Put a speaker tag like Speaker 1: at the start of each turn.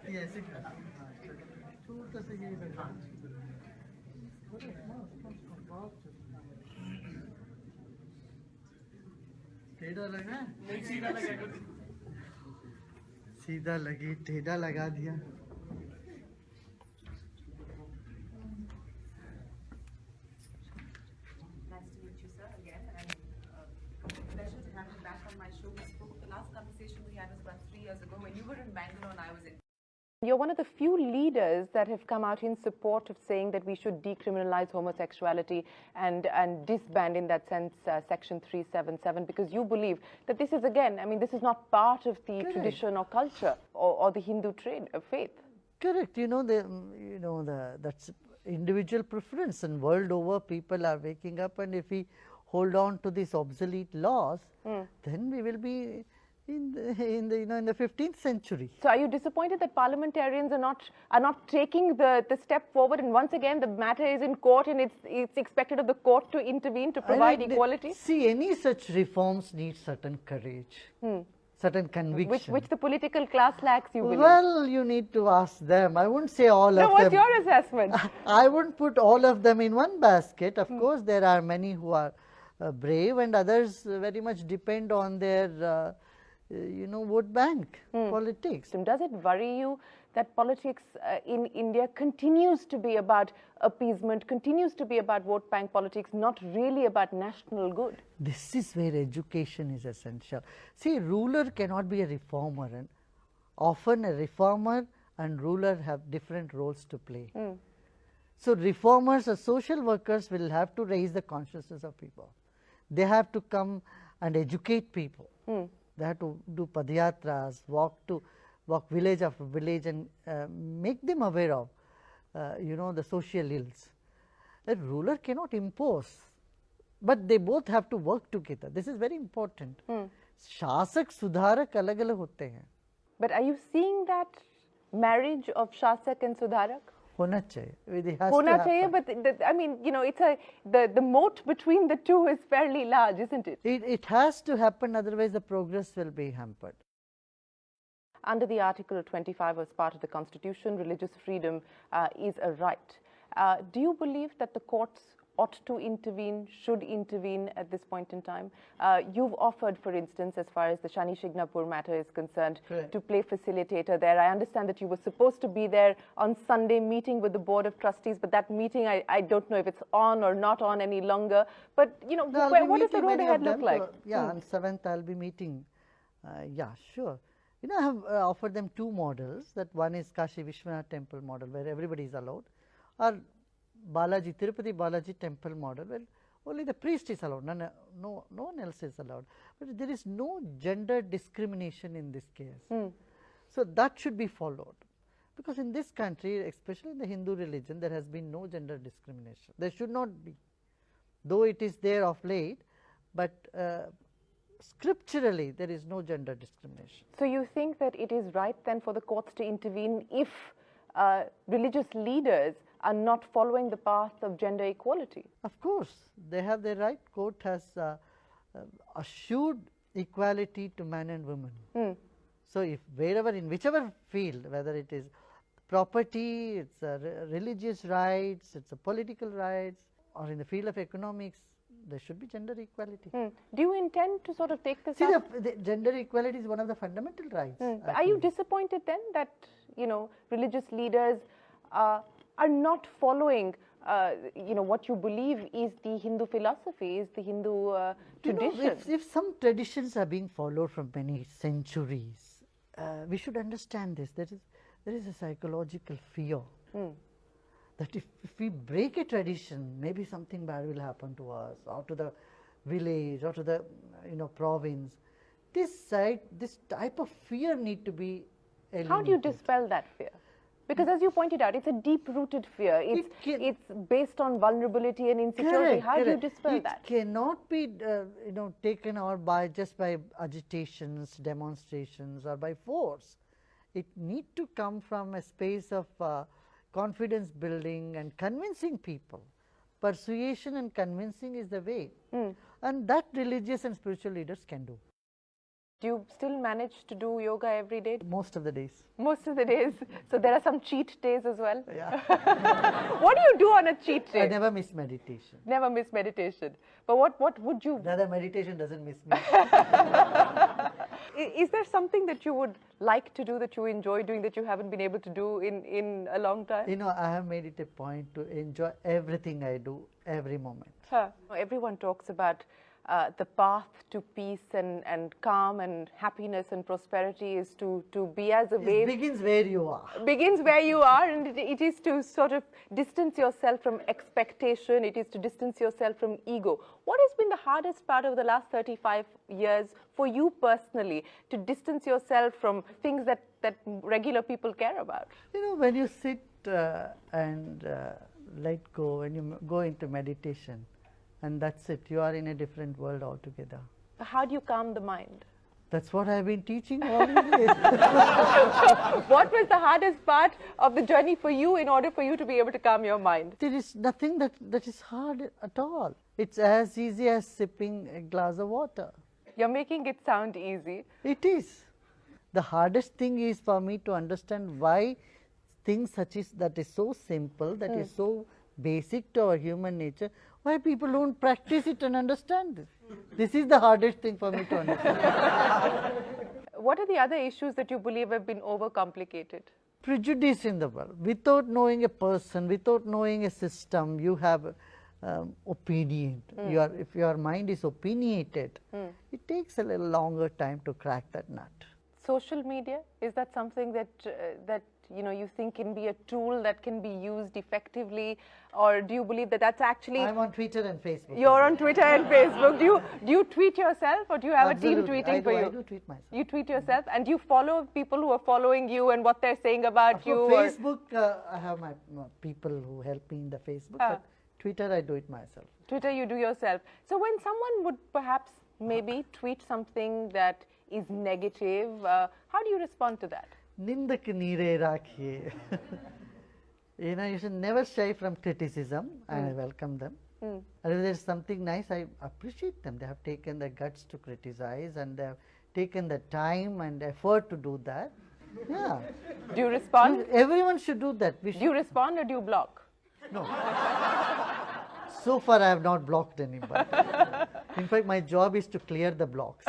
Speaker 1: ये ऐसे करना छोटा सा ये लगा टेढ़ा लगा नहीं सीधा लगा सीधा लगी टेढ़ा लगा दिया
Speaker 2: Pleasure to have you back on my show. We spoke, the last conversation we had was about 3 years ago when you were in Bangalore and I was in.
Speaker 3: You're one of the few leaders that have come out in support of saying that we should decriminalize homosexuality and disband, in that sense, Section 377, because you believe that this is, again, I mean, this is not part of the
Speaker 1: Correct.
Speaker 3: tradition or culture or the Hindu faith.
Speaker 1: Correct. That's individual preference, and world over people are waking up, and if we hold on to these obsolete laws, then we will be in the 15th century.
Speaker 3: So are you disappointed that parliamentarians are not taking the step forward, and once again the matter is in court and it's expected of the court to intervene to provide equality?
Speaker 1: See, any such reforms need certain courage, certain conviction.
Speaker 3: Which the political class lacks, you believe?
Speaker 1: Well, you need to ask them. I wouldn't say all of them.
Speaker 3: What's your assessment?
Speaker 1: I wouldn't put all of them in one basket. Of course, there are many who are brave, and others very much depend on their vote bank politics.
Speaker 3: Does it worry you that politics in India continues to be about appeasement, continues to be about vote bank politics, not really about national good?
Speaker 1: This is where education is essential. See, ruler cannot be a reformer, and often a reformer and ruler have different roles to play. So reformers or social workers will have to raise the consciousness of people. They have to come and educate people. They have to do padayatras, walk village after village, and make them aware of the social ills. A ruler cannot impose, but they both have to work together. This is very important. Shasak Sudharak alag alag hote hain.
Speaker 3: But are you seeing that marriage of Shasak and Sudharak?
Speaker 1: Hona chahiye. It has
Speaker 3: Hona
Speaker 1: to
Speaker 3: chahiye,
Speaker 1: happen.
Speaker 3: but I mean, it's the moat between the two is fairly large, isn't it?
Speaker 1: It has to happen, otherwise the progress will be hampered.
Speaker 3: Under the Article 25 as part of the Constitution, religious freedom is a right. Do you believe that the courts ought to intervene, should intervene at this point in time? You've offered, for instance, as far as the Shani Shignapur matter is concerned,
Speaker 1: Correct.
Speaker 3: to play facilitator there. I understand that you were supposed to be there on Sunday meeting with the Board of Trustees, but that meeting, I don't know if it's on or not on any longer. But, what does the road ahead look like?
Speaker 1: On 7th I'll be meeting. Yeah, sure. I have offered them two models. That one is Kashi Vishwanath temple model, where everybody is allowed, or Tirupati Balaji temple model, where only the priest is allowed, no one else is allowed. But there is no gender discrimination in this case. So that should be followed, because in this country, especially in the Hindu religion, there has been no gender discrimination. There should not be, though it is there of late, but scripturally there is no gender discrimination.
Speaker 3: So you think that it is right then for the courts to intervene if religious leaders are not following the path of gender equality?
Speaker 1: Of course, they have the right. Court has assured equality to men and women. So if in whichever field, whether it is property, it's religious rights, it's a political rights, or in the field of economics, there should be gender equality.
Speaker 3: Do you intend to sort of take this
Speaker 1: See,
Speaker 3: up?
Speaker 1: the gender equality is one of the fundamental rights.
Speaker 3: Are you disappointed then that religious leaders are not following what you believe is the Hindu philosophy, is the Hindu tradition?
Speaker 1: If some traditions are being followed from many centuries, we should understand this. There is a psychological fear that if we break a tradition, maybe something bad will happen to us, or to the village, or to the province. This type of fear need to be eliminated.
Speaker 3: How do you dispel that fear? Because as you pointed out, it's a deep-rooted fear. It's based on vulnerability and insecurity.
Speaker 1: Correct,
Speaker 3: How do you dispel that?
Speaker 1: It cannot be taken out just by agitations, demonstrations, or by force. It need to come from a space of confidence building and convincing people. Persuasion and convincing is the way, and that religious and spiritual leaders can do.
Speaker 3: Do you still manage to do yoga every day?
Speaker 1: Most of the days.
Speaker 3: Most of the days. So there are some cheat days as well.
Speaker 1: Yeah.
Speaker 3: What do you do on a cheat day?
Speaker 1: I never miss meditation.
Speaker 3: Never miss meditation. But what would you?
Speaker 1: Rather, meditation doesn't miss me.
Speaker 3: Is there something that you would like to do, that you enjoy doing, that you haven't been able to do in a long time?
Speaker 1: You know, I have made it a point to enjoy everything I do, every moment.
Speaker 3: Everyone talks about the path to peace and calm and happiness and prosperity is to be as a
Speaker 1: It
Speaker 3: wave.
Speaker 1: begins where you are.
Speaker 3: Begins where you are, and it is to sort of distance yourself from expectation. It is to distance yourself from ego. What has been the hardest part of the last 35 years for you personally, to distance yourself from things that regular people care about?
Speaker 1: You know, when you sit and let go, when you go into meditation, and that's it, you are in a different world altogether.
Speaker 3: How do you calm the mind?
Speaker 1: That's what I've been teaching all these days.
Speaker 3: What was the hardest part of the journey for you in order for you to be able to calm your mind?
Speaker 1: There is nothing that is hard at all. It's as easy as sipping a glass of water.
Speaker 3: You're making it sound easy.
Speaker 1: It is. The hardest thing is for me to understand why things such as that is so simple, that is so basic to our human nature, why people don't practice it and understand this. This is the hardest thing for me to understand.
Speaker 3: What are the other issues that you believe have been overcomplicated?
Speaker 1: Prejudice in the world. Without knowing a person, without knowing a system, you have opinion. If your mind is opinionated, it takes a little longer time to crack that nut.
Speaker 3: Social media, is that something that you think can be a tool that can be used effectively, or do you believe that that's actually?
Speaker 1: I'm on Twitter and Facebook.
Speaker 3: You're on Twitter and Facebook. Do you tweet yourself, or do you have
Speaker 1: Absolutely.
Speaker 3: a team tweeting for you?
Speaker 1: I do tweet myself.
Speaker 3: You tweet yourself, and do you follow people who are following you and what they're saying about you?
Speaker 1: For Facebook, I have my people who help me in the Facebook, but Twitter, I do it myself.
Speaker 3: Twitter, you do yourself. So when someone would perhaps maybe tweet something that is negative, how do you respond to that?
Speaker 1: Nindak neere rakhiye. You know, you should never shy from criticism, and I welcome them. And if there's something nice, I appreciate them. They have taken the guts to criticize, and they have taken the time and effort to do that. Yeah.
Speaker 3: Do you respond?
Speaker 1: Everyone should do that.
Speaker 3: Do you respond or do you block?
Speaker 1: No. So far, I have not blocked anybody. In fact, my job is to clear the blocks.